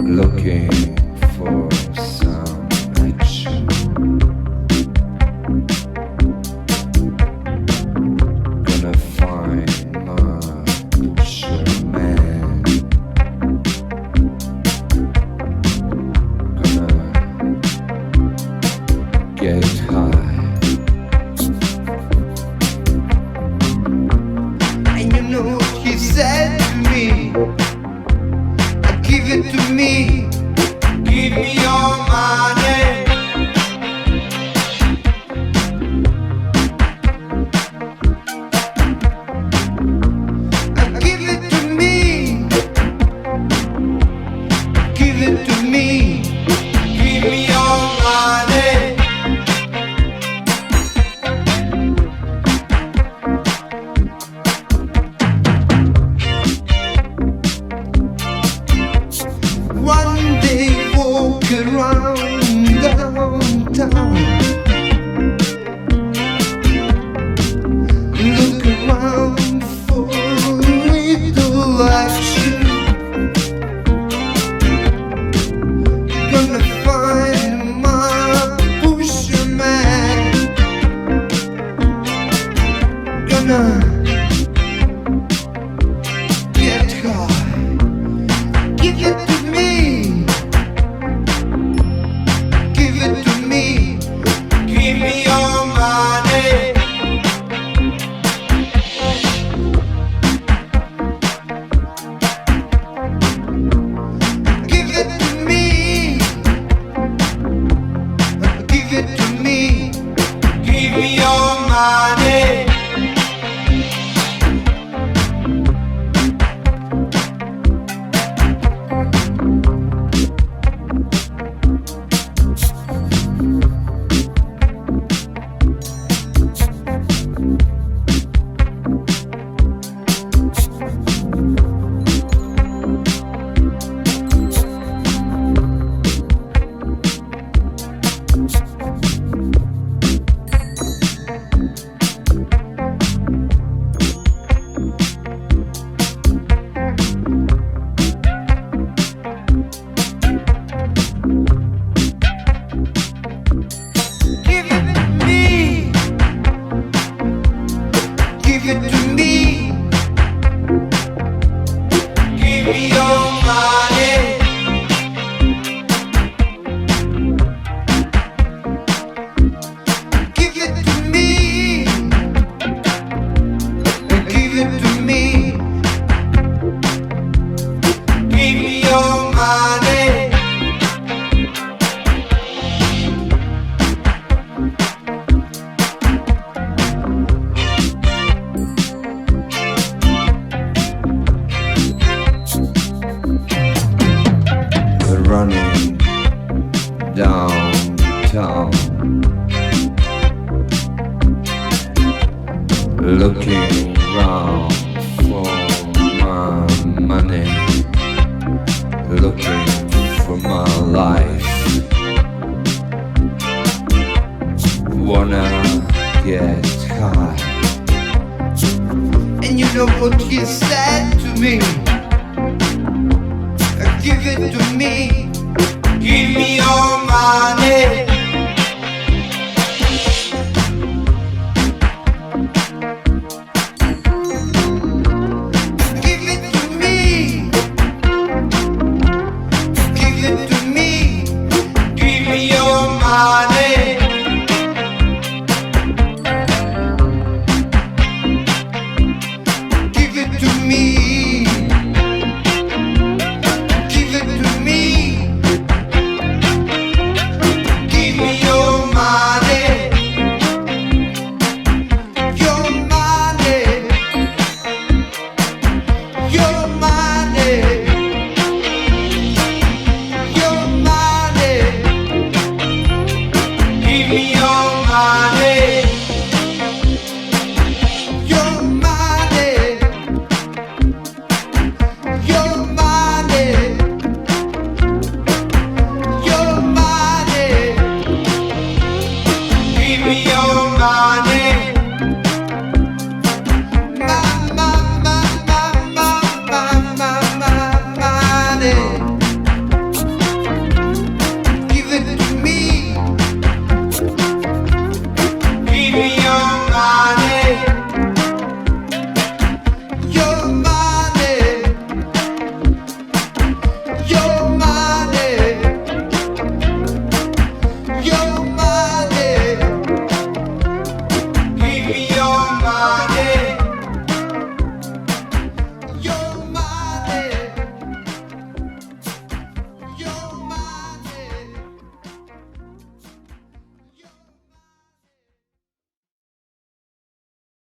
looking for some action. Gonna find my pusher man. Gonna get high. And you know what he said to me? Give it to me. Give me your money. Give it to me. Give it to me. Give me your money. One day walk around downtown, look around for a little action. Gonna find my pusher man. Gonna get high. Give it to me. Give it to me. Give me your money. Give it to me. Give it to me. Give me your money. Give it to me. Give me your money. Give it to me. Give it to me. Give me your money. Running downtown, looking round for my money, looking for my life. Wanna get high. And you know what he said to me? Give it to me. Give me your money. Give it to me. Give it to me. Give me your money. Give it to me. Give it to me. your